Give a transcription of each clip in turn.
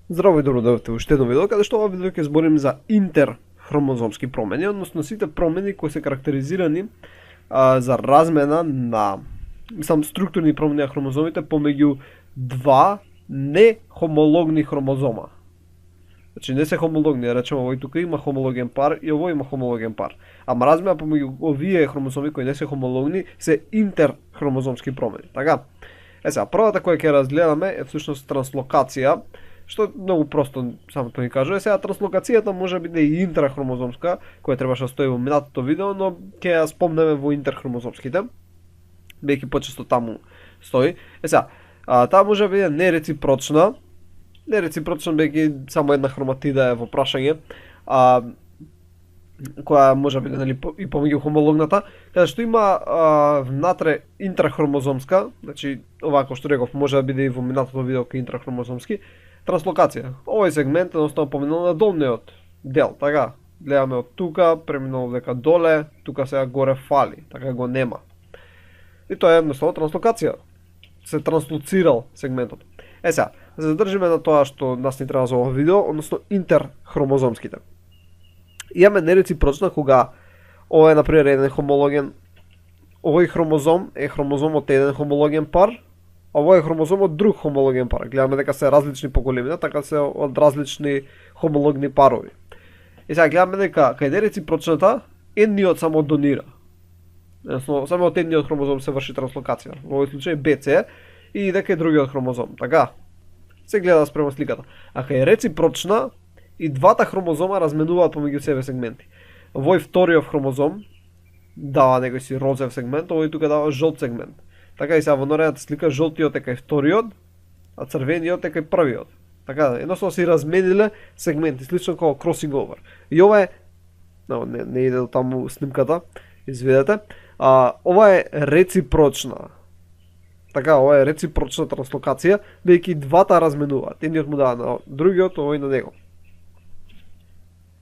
Здраво и добро дојдовте во уште едно видео, каде што ова видео ќе зборим за интерхромозомски промени, односно сите промени кои се карактеризирани за размена на структурни промени на хромозомите помеѓу два нехомологни хромозома. Значи не се хомологни, речеме овој тука има хомологен пар и овој има хомологен пар. Ама размена помеѓу овие хромозоми кои не се хомологни се интерхромозомски промени. Така. Сега, првата која ќе разгледаме е всушност транслокација, што е многу просто само тоа ни кажува. Сега транслокацијата може биде и интрахромозомска, која требаше да стои во минатото видео, но ќе ја спомнеме во интерхромозомските, бејќи почесто таму стои. Сега, таа може биде нереципрочна, бејќи само една хроматида е во прашање, која може биде нели и помеѓу хомологната, каде што има внатре интрахромозомска, значи овако што реков може да биде и во минатото видео кај интрахромозомски, транслокација. Овој сегмент е едноставно поминал на долниот дел, така. Гледаме од тука, преминал дека доле, тука сега горе фали, така го нема. И тоа е едноставно транслокација. Се транслоцирал сегментот. Сега, се задржиме на тоа што нас ни треба за ова видео, односно интерхромозомските. Имаме нереципрочна кога ова е например еден хомологен, овој хромозом е хромозом од еден хомологен пар, а овој е хромозом од друг хомологен пар. Гледаме дека се различни по големина, така се од различни хомологни парови. И сега гледаме дека кај нереципрочната едниот само донира. Само од едниот хромозом се врши транслокација. Во овој случај BC и дека е другиот хромозом. Така. Се гледа спрема сликата. А кај реципрочна и двата хромозома разменуваат помеѓу себе сегменти. Овој вториот хромозом дава некој си розев сегмент, овој тука дава жолт сегмент. Така и сега во наредната слика жолтиот е кај вториот, а црвениот е кај првиот. Така, едноставно се размениле сегменти, слично како crossing over. И ова е, не иде до таму снимката, извидете, ова е реципрочна. Така, ова е реципрочна транслокација, бидејќи двата разменуваат. Едниот му дава на другиот, овој на него.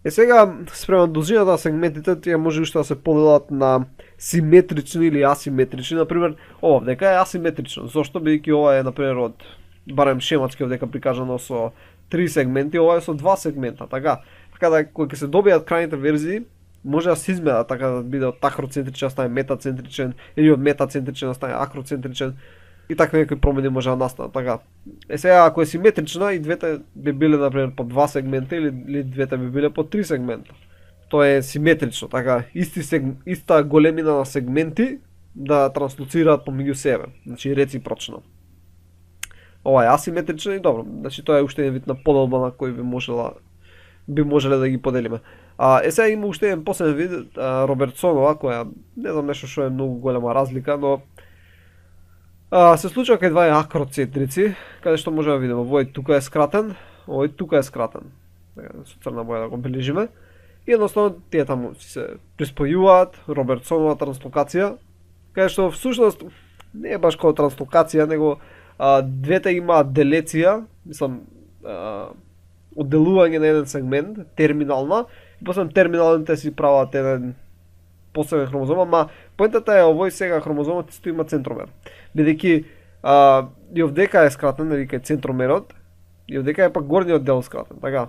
Е сега, спрема должината на сегментите, тие може уште да се поделат на симетрични или асиметрични. Например, ова вдека е асиметрично. Зошто? Бидејќи ова е, например, од барем шематски овдека прикажано со 3 сегменти, ова е со 2 сегмента, така. Така да кога ќе се добијат крајните верзии, може да се измена така да биде од акроцентричен да стане метацентричен или од метацентричен да стане акроцентричен. И така некои промени може да настанат, така. Е сега ако е симетрична и двете би биле например по 2 сегмента или двете би биле по 3 сегмента. Тоа е симетрично, така. Иста големина на сегменти да транслоцираат помеѓу себе, значи реципрочно. Ова е асиметрично и добро. Значи тоа е уште еден вид на поделба на кој би можеле да ги поделиме. Е сега има уште еден посебен вид, Робертсонова, која не знам нешто што е многу голема разлика, но се случува кај два акроцентрици, каде што може да видиме овој тука е скратен, овој тука е скратен. Со црна боја да го бележиме. И едноставно тие таму се приспојуваат, Робертсонова транслокација, каде што всушност не е баш како транслокација, него двете имаат делеција, мислам, одделување на еден сегмент, терминална, и после терминалните си прават еден посебен хромозом, ама поентата е овој сега хромозомот исто има центромер. Бидејќи и овдека е скратен, нели кај центромерот, и овдека е пак горниот дел скратен, така.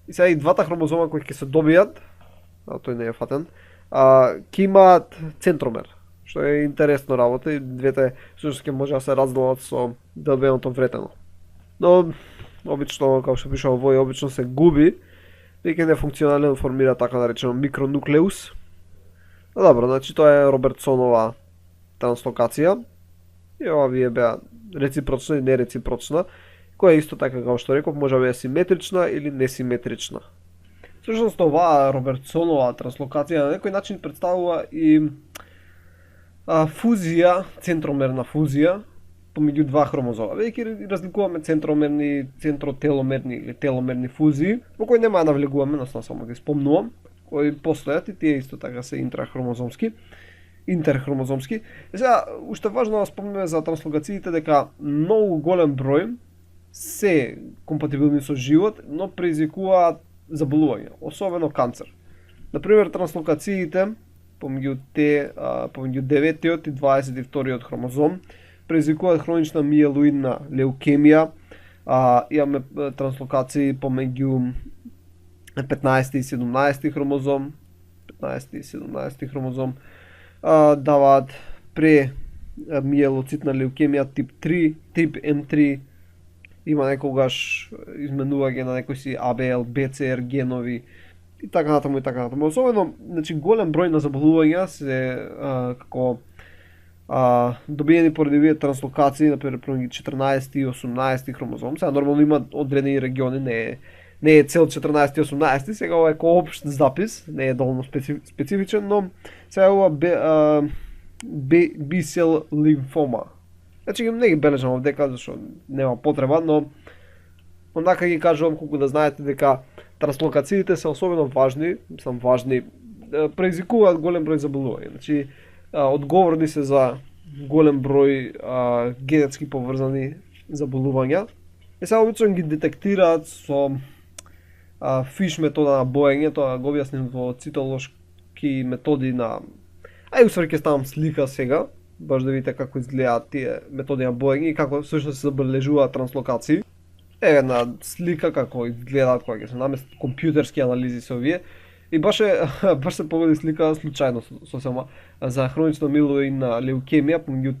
И сега и двата хромозома кои ќе се добијат, тој не е фатен, ќе имаат центромер, што е интересно работа и двете всушност ќе може да се разделат со ДБ-ното вретено. Но обично како што пише овој обично се губи, бидејќи нефункционален формира така наречено микронуклеус. Добро, значи тоа е Робертсонова транслокација. И ова вие беа реципрочна и нереципрочна, која исто така како што реков може да биде симетрична или несиметрична. Всушност оваа Робертсонова транслокација на некој начин представува и фузија, центромерна фузија помеѓу два хромозома. Веќе разликуваме центротеломерни или теломерни фузии, во кои нема да навлегуваме, односно само ги спомнувам, кои постојат и тие исто така се интерхромозомски. Сега, уште важно да спомнеме за транслокациите дека многу голем број се компатибилни со живот, но предизвикуваат заболувања, особено канцер. Например, транслокациите помеѓу 9 и 22 хромозом предизвикуваат хронична миелоидна леукемија, Имаме транслокации помеѓу 15 и 17 хромозом. 15 и 17 хромозом даваат премиелоцитна леукемија тип 3, тип М3, има некогаш изменување на некои си АБЛ, БЦР генови и така натаму и така натаму. Особено, значи голем број на заболувања се како добиени поради овие транслокации, например 14 и 18 хромозом. Сега нормално има одредени региони, не е цел 14 и 18, сега ова е како општ запис, не е доволно специфичен, но сега ова B-cell лимфома. Значи не ги бележам овдека, зашто нема потреба, но онака ги кажувам колку да знаете дека транслокациите се особено важни, предизвикуваат голем број заболувања. Значи одговорни се за голем број генетски поврзани заболувања. И сега обично ги детектираат со фиш метода на боење, тоа го објаснив во цитолошки методи на... Усвари ќе ставам слика сега, баш да видите како изгледаат тие методи на боење и како всушност се забележуваат транслокации. Една слика како изгледаат кога ќе се наместат компјутерски анализи со овие. И баш се погоди слика случајно сосема за хронична милоидна леукемија помеѓу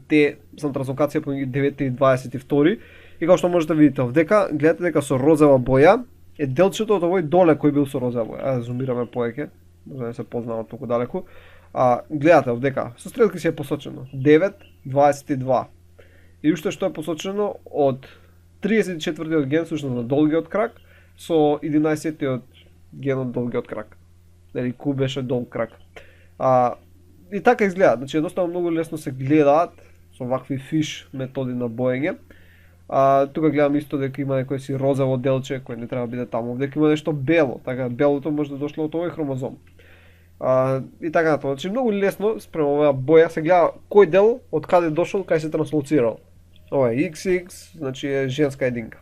транслокација помеѓу 9 и 22. И како што можете да видите овдека, гледате дека со розова боја е делчето од овој доле кој бил со розова боја. Зумираме повеќе, за да се познава толку далеку. Гледате овдека, со стрелки си е посочено 9, 22. И уште што е посочено од 34-тиот ген всушност на долгиот крак со 11-тиот ген од долгиот крак. Нели ку беше долг крак. И така изгледаат, значи едноставно многу лесно се гледаат со вакви фиш методи на боење. Тука гледам исто дека има некој си розово делче кој не треба да биде таму. Овдека има нешто бело, така белото може да дошло од овој хромозом. И така натаму. Значи многу лесно спрема оваа боја се гледа кој дел од каде дошол, кај се транслоцирал. Ова е XX, значи е женска единка.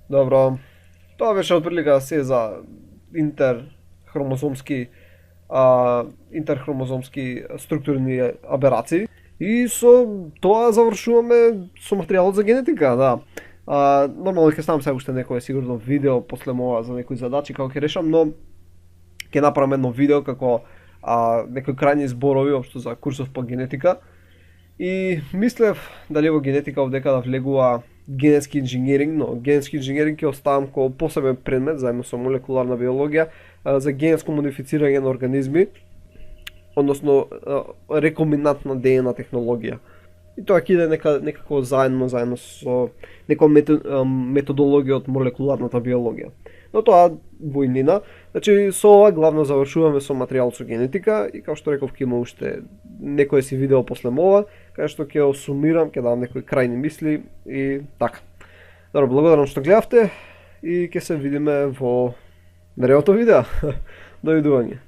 Добро. Тоа беше отприлика се за интерхромозомски структурни аберации. И со тоа завршуваме со материјалот за генетика, да. Нормално ќе ставам сега уште некое сигурно видео после ова за некои задачи како ќе решам, но ќе направам едно видео како некои крајни зборови општо за курсов по генетика. И мислев дали во генетика овдека да влегува генетски инженеринг, но генетски инженеринг ќе оставам како посебен предмет заедно со молекуларна биологија за генетско модифицирање на организми, односно рекомбинантна ДНА технологија. И тоа ќе иде некако заедно со некоја методологија од молекуларната биологија. Но тоа војнина. Значи со ова главно завршуваме со материјал со генетика и како што реков ќе има уште некое си видео после ова, каде што ќе осумирам, ќе дам некои крајни мисли и така. Добро, благодарам што гледавте и ќе се видиме во наредното видео. Довидување.